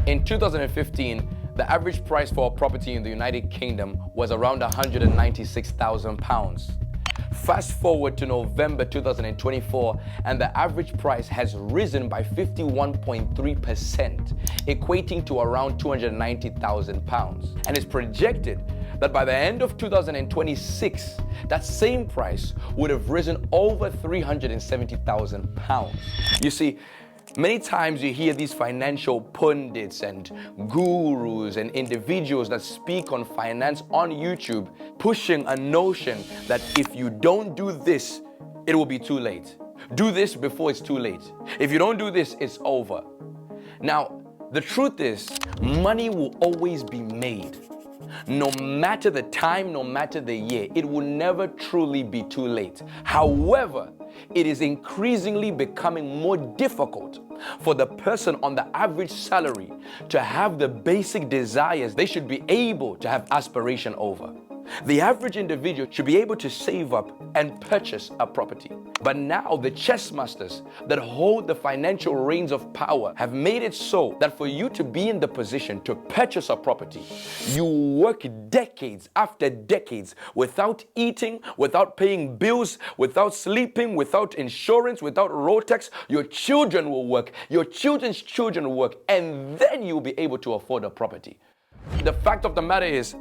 In 2015, the average price for a property in the United Kingdom was around £196,000. Fast forward to November 2024, and the average price has risen by 51.3%, equating to around £290,000. And it's projected that by the end of 2026, that same price would have risen over £370,000. You see, many times you hear these financial pundits and gurus and individuals that speak on finance on YouTube pushing a notion that if you don't do this, it will be too late. Do this before it's too late. If you don't do this, it's over. Now, the truth is, money will always be made. No matter the time, no matter the year, it will never truly be too late. However, it is increasingly becoming more difficult for the person on the average salary to have the basic desires they should be able to have aspiration over. The average individual should be able to save up and purchase a property. But now the chess masters that hold the financial reins of power have made it so that for you to be in the position to purchase a property, you work decades after decades without eating, without paying bills, without sleeping, without insurance, without road tax. Your children will work, your children's children will work, and then you'll be able to afford a property. The fact of the matter is,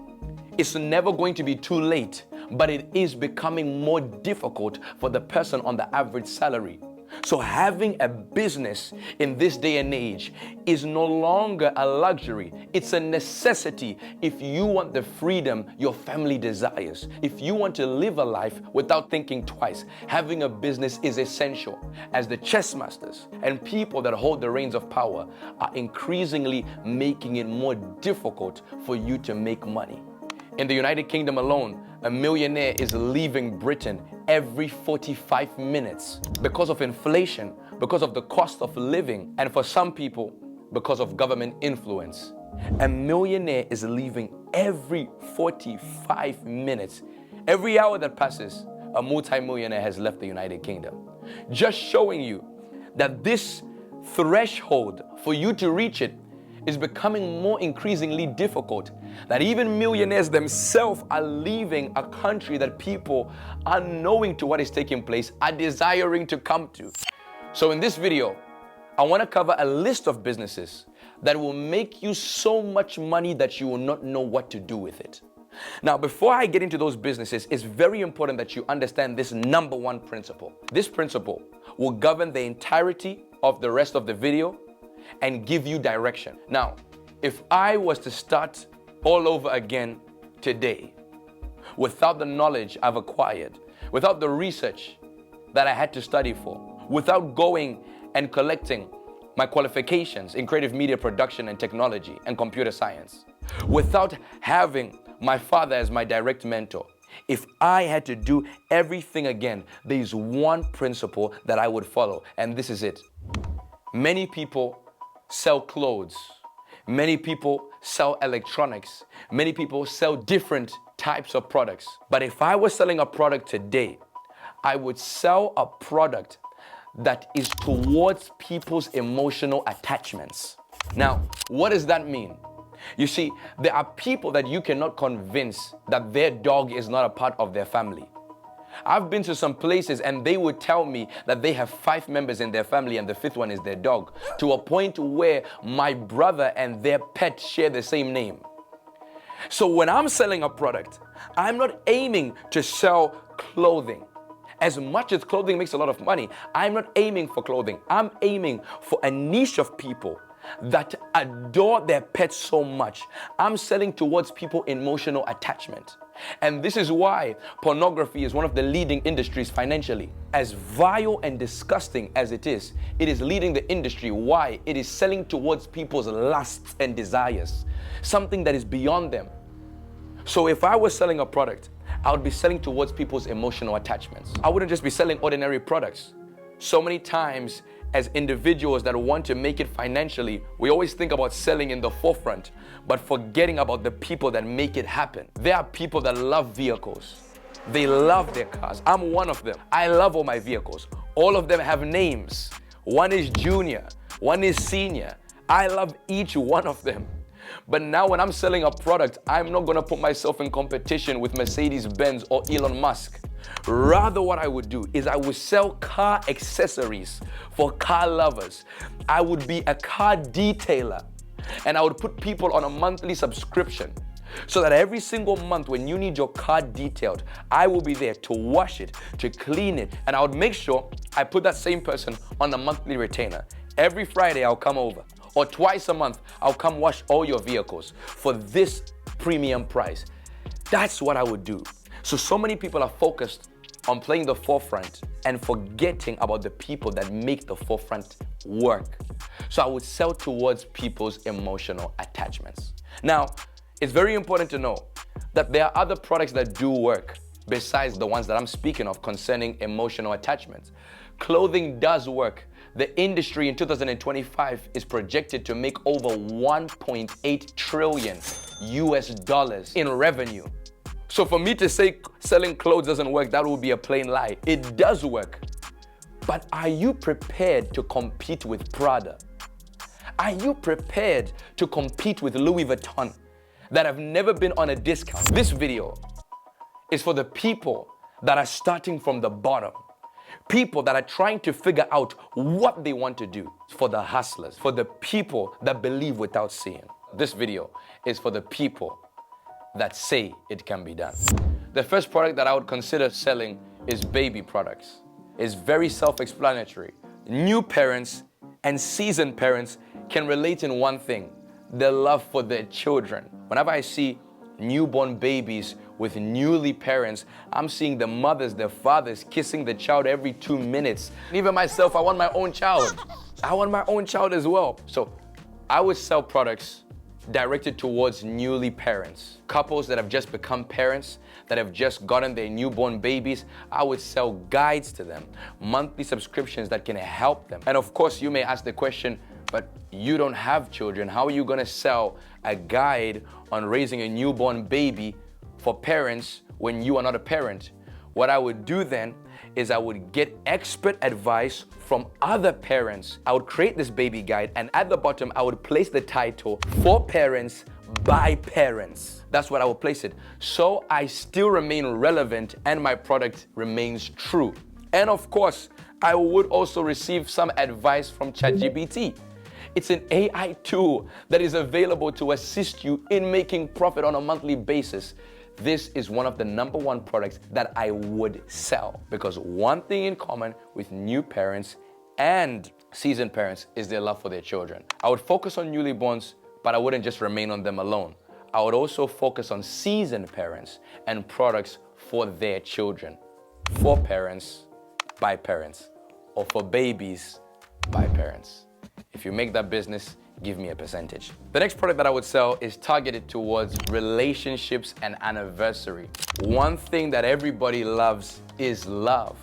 it's never going to be too late, but it is becoming more difficult for the person on the average salary. So having a business in this day and age is no longer a luxury. It's a necessity if you want the freedom your family desires. If you want to live a life without thinking twice, having a business is essential, as the chess masters and people that hold the reins of power are increasingly making it more difficult for you to make money. In the United Kingdom alone, a millionaire is leaving Britain every 45 minutes because of inflation, because of the cost of living, and for some people, because of government influence. A millionaire is leaving every 45 minutes. Every hour that passes, a multimillionaire has left the United Kingdom. Just showing you that this threshold, for you to reach it, is becoming more increasingly difficult, that even millionaires themselves are leaving a country that people, unknowing to what is taking place, are desiring to come to. So in this video, I want to cover a list of businesses that will make you so much money that you will not know what to do with it. Now, before I get into those businesses, it's very important that you understand this number one principle. This principle will govern the entirety of the rest of the video and give you direction. Now, if I was to start all over again today, without the knowledge I've acquired, without the research that I had to study for, without going and collecting my qualifications in creative media production and technology and computer science, without having my father as my direct mentor, if I had to do everything again, there's one principle that I would follow, and this is it. Many people sell clothes. Many people sell electronics. Many people sell different types of products. But if I was selling a product today, I would sell a product that is towards people's emotional attachments. Now, what does that mean? You see, there are people that you cannot convince that their dog is not a part of their family. I've been to some places and they would tell me that they have 5 members in their family and the 5th one is their dog, to a point where my brother and their pet share the same name. So when I'm selling a product, I'm not aiming to sell clothing. As much as clothing makes a lot of money, I'm not aiming for clothing. I'm aiming for a niche of people that adore their pets so much. I'm selling towards people's emotional attachment. And this is why pornography is one of the leading industries financially. As vile and disgusting as it is leading the industry. Why? It is selling towards people's lusts and desires, something that is beyond them. So if I was selling a product, I would be selling towards people's emotional attachments. I wouldn't just be selling ordinary products. So many times, as individuals that want to make it financially, we always think about selling in the forefront, but forgetting about the people that make it happen. There are people that love vehicles. They love their cars. I'm one of them. I love all my vehicles. All of them have names. One is junior, one is senior. I love each one of them. But now when I'm selling a product, I'm not gonna put myself in competition with Mercedes-Benz or Elon Musk. Rather, what I would do is I would sell car accessories for car lovers. I would be a car detailer, and I would put people on a monthly subscription so that every single month when you need your car detailed, I will be there to wash it, to clean it, and I would make sure I put that same person on a monthly retainer. Every Friday I'll come over, or twice a month I'll come wash all your vehicles for this premium price. That's what I would do. So many people are focused on playing the forefront and forgetting about the people that make the forefront work. So I would sell towards people's emotional attachments. Now, it's very important to know that there are other products that do work besides the ones that I'm speaking of concerning emotional attachments. Clothing does work. The industry in 2025 is projected to make over 1.8 trillion US dollars in revenue. So for me to say selling clothes doesn't work, that would be a plain lie. It does work. But are you prepared to compete with Prada? Are you prepared to compete with Louis Vuitton that have never been on a discount? This video is for the people that are starting from the bottom. People that are trying to figure out what they want to do. For the hustlers, for the people that believe without seeing. This video is for the people that say it can be done. The first product that I would consider selling is baby products. It's very self-explanatory. New parents and seasoned parents can relate in one thing: their love for their children. Whenever I see newborn babies with newly parents, I'm seeing the mothers, the fathers kissing the child every 2 minutes. Even myself, I want my own child. I want my own child as well. So I would sell products directed towards newly parents. Couples that have just become parents, that have just gotten their newborn babies, I would sell guides to them, monthly subscriptions that can help them. And of course, you may ask the question, but you don't have children. How are you gonna sell a guide on raising a newborn baby for parents when you are not a parent? What I would do then is I would get expert advice from other parents. I would create this baby guide, and at the bottom, I would place the title, For Parents, by Parents. That's what I would place it. So I still remain relevant and my product remains true. And of course, I would also receive some advice from ChatGPT. It's an AI tool that is available to assist you in making profit on a monthly basis. This is one of the #1 products that I would sell, because one thing in common with new parents and seasoned parents is their love for their children. I would focus on newlyborns, but I wouldn't just remain on them alone. I would also focus on seasoned parents and products for their children. For parents, by parents, or for babies, by parents. If you make that business, give me a percentage. The next product that I would sell is targeted towards relationships and anniversary. One thing that everybody loves is love,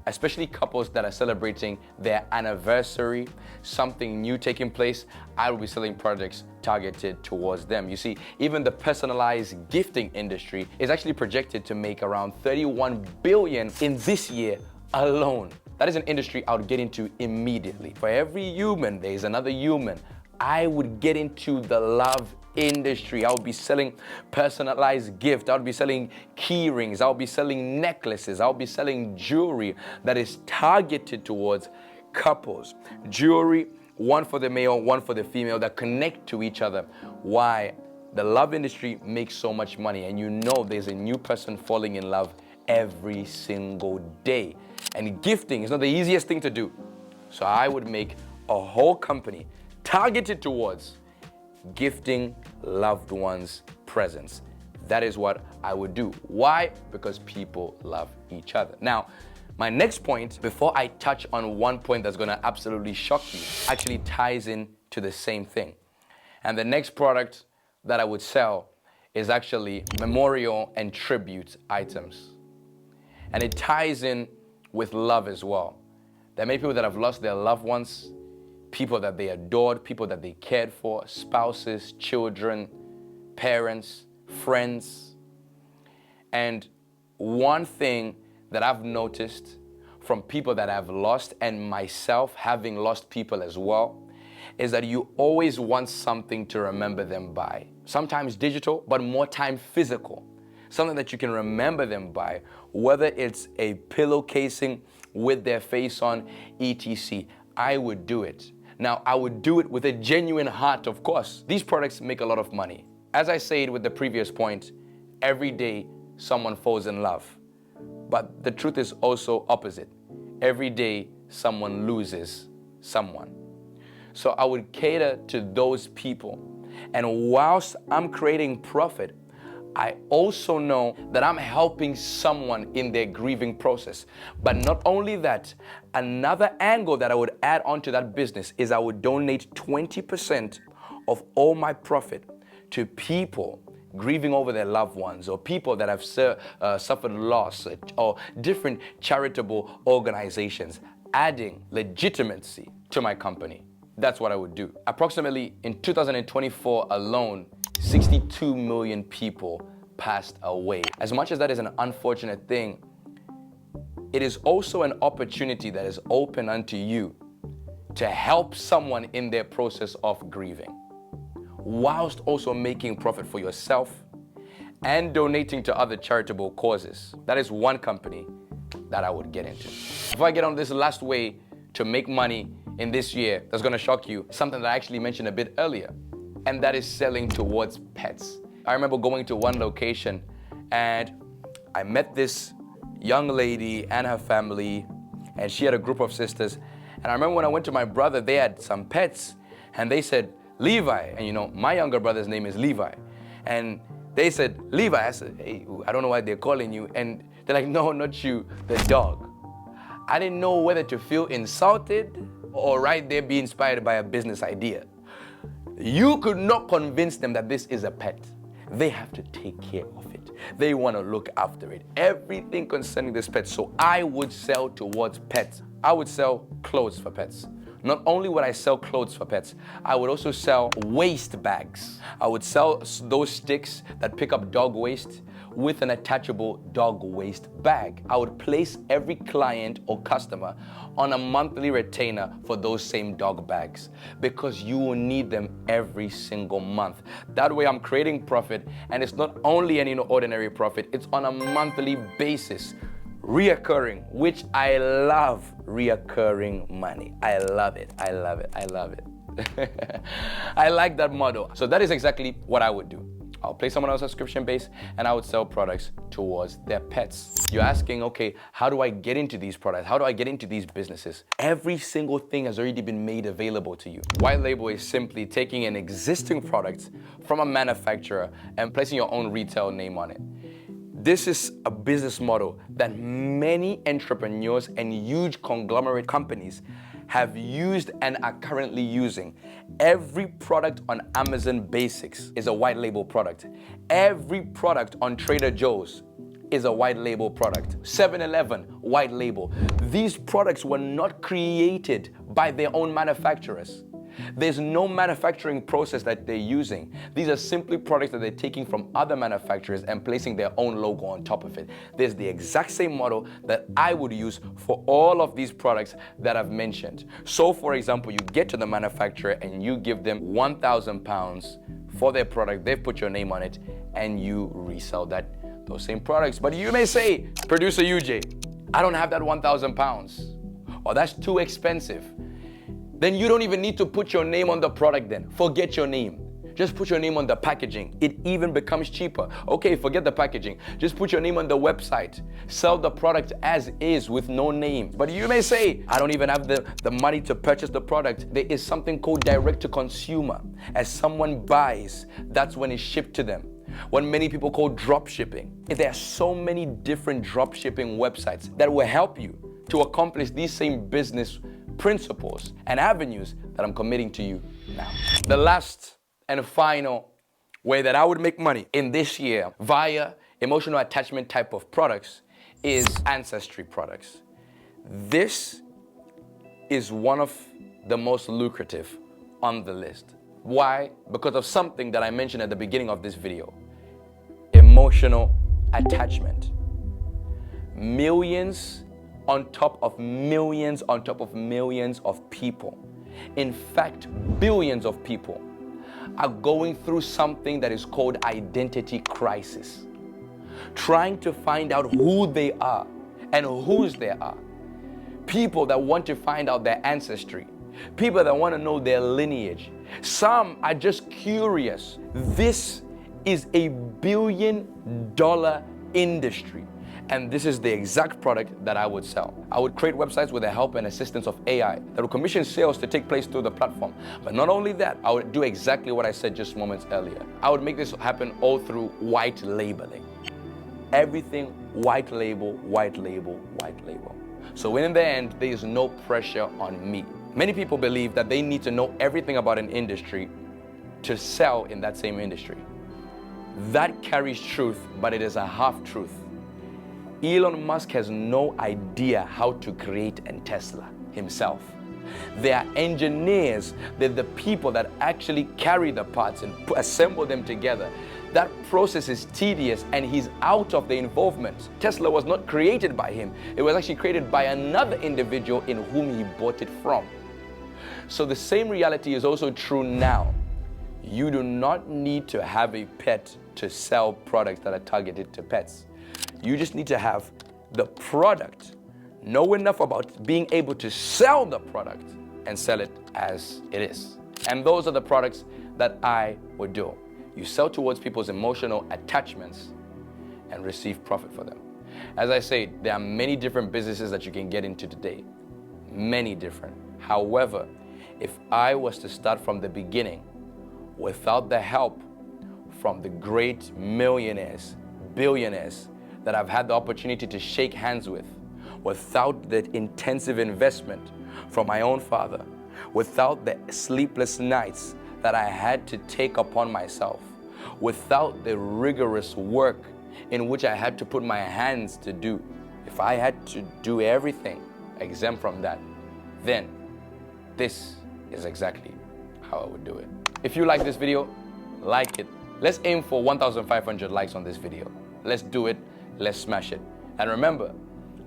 especially couples that are celebrating their anniversary, something new taking place. I will be selling products targeted towards them. You see, even the personalized gifting industry is actually projected to make around 31 billion in this year alone. That is an industry I would get into immediately. For every human, there is another human. I would get into the love industry. I would be selling personalized gifts. I would be selling key rings. I would be selling necklaces. I would be selling jewelry that is targeted towards couples. Jewelry, one for the male, one for the female, that connect to each other. Why? The love industry makes so much money, and you know there's a new person falling in love every single day. And gifting is not the easiest thing to do. So I would make a whole company targeted towards gifting loved ones presents. That is what I would do. Why? Because people love each other. Now, my next point, before I touch on one point that's gonna absolutely shock you, actually ties in to the same thing. And the next product that I would sell is actually memorial and tribute items. And it ties in with love as well. There are many people that have lost their loved ones, people that they adored, people that they cared for, spouses, children, parents, friends. And one thing that I've noticed from people that I've lost, and myself having lost people as well, is that you always want something to remember them by. Sometimes digital, but more time physical. Something that you can remember them by, whether it's a pillow casing with their face on, etc. I would do it. Now, I would do it with a genuine heart, of course. These products make a lot of money. As I said with the previous point, every day someone falls in love. But the truth is also opposite. Every day someone loses someone. So I would cater to those people. And whilst I'm creating profit, I also know that I'm helping someone in their grieving process. But not only that, another angle that I would add onto that business is I would donate 20% of all my profit to people grieving over their loved ones, or people that have suffered loss, or different charitable organizations, adding legitimacy to my company. That's what I would do. Approximately in 2024 alone, 62 million people passed away. As much as that is an unfortunate thing, it is also an opportunity that is open unto you to help someone in their process of grieving, whilst also making profit for yourself and donating to other charitable causes. That is one company that I would get into. Before I get on this last way to make money in this year, that's gonna shock you, something that I actually mentioned a bit earlier, and that is selling towards pets. I remember going to one location and I met this young lady and her family, and she had a group of sisters. And I remember when I went to my brother, they had some pets, and they said, Levi. And you know, my younger brother's name is Levi. And they said, Levi. I said, hey, I don't know why they're calling you. And they're like, no, not you, the dog. I didn't know whether to feel insulted or right there be inspired by a business idea. You could not convince them that this is a pet. They have to take care of it. They want to look after it. Everything concerning this pet. So I would sell towards pets. I would sell clothes for pets. Not only would I sell clothes for pets, I would also sell waste bags. I would sell those sticks that pick up dog waste with an attachable dog waste bag. I would place every client or customer on a monthly retainer for those same dog bags, because you will need them every single month. That way I'm creating profit, and it's not only any ordinary profit, it's on a monthly basis. Reoccurring, which I love. Reoccurring money. I love it. I love it. I love it. I like that model. So that is exactly what I would do. I'll place someone on a subscription base and I would sell products towards their pets. You're asking, okay, how do I get into these products? How do I get into these businesses? Every single thing has already been made available to you. White label is simply taking an existing product from a manufacturer and placing your own retail name on it. This is a business model that many entrepreneurs and huge conglomerate companies have used and are currently using. Every product on Amazon Basics is a white label product. Every product on Trader Joe's is a white label product. 7-Eleven, white label. These products were not created by their own manufacturers. There's no manufacturing process that they're using. These are simply products that they're taking from other manufacturers and placing their own logo on top of it. There's the exact same model that I would use for all of these products that I've mentioned. So for example, you get to the manufacturer and you give them £1,000 for their product, they've put your name on it, and you resell those same products. But you may say, Producer UJ, I don't have that £1,000, or that's too expensive. Then you don't even need to put your name on the product then. Forget your name. Just put your name on the packaging. It even becomes cheaper. Okay, forget the packaging. Just put your name on the website. Sell the product as is with no name. But you may say, I don't even have the money to purchase the product. There is something called direct to consumer. As someone buys, that's when it's shipped to them. What many people call drop shipping. There are so many different drop shipping websites that will help you to accomplish these same business principles and avenues that I'm committing to you now. The last and final way that I would make money in this year via emotional attachment type of products is ancestry products. This is one of the most lucrative on the list. Why? Because of something that I mentioned at the beginning of this video. Emotional attachment. Millions on top of millions of people In fact, billions of people are going through something that is called identity crisis, trying to find out who they are and whose they are. People that want to find out their ancestry, people that want to know their lineage. Some are just curious. This is a billion-dollar industry. And this is the exact product that I would sell. I would create websites with the help and assistance of AI that would commission sales to take place through the platform. But not only that, I would do exactly what I said just moments earlier. I would make this happen all through white labeling. Everything white label, white label, white label. So in the end, there is no pressure on me. Many people believe that they need to know everything about an industry to sell in that same industry. That carries truth, but it is a half-truth. Elon Musk has no idea how to create a Tesla himself. They are engineers. They're the people that actually carry the parts and assemble them together. That process is tedious and he's out of the involvement. Tesla was not created by him. It was actually created by another individual in whom he bought it from. So the same reality is also true now. You do not need to have a pet to sell products that are targeted to pets. You just need to have the product, know enough about being able to sell the product and sell it as it is. And those are the products that I would do. You sell towards people's emotional attachments and receive profit for them. As I say, there are many different businesses that you can get into today. Many different. However, if I was to start from the beginning without the help from the great millionaires, billionaires that I've had the opportunity to shake hands with, without the intensive investment from my own father, without the sleepless nights that I had to take upon myself, without the rigorous work in which I had to put my hands to do, if I had to do everything exempt from that, then this is exactly how I would do it. If you like this video, like it. Let's aim for 1,500 likes on this video. Let's do it. Let's smash it. And remember,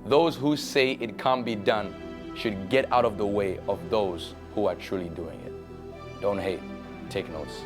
those who say it can't be done should get out of the way of those who are truly doing it. Don't hate. Take notes.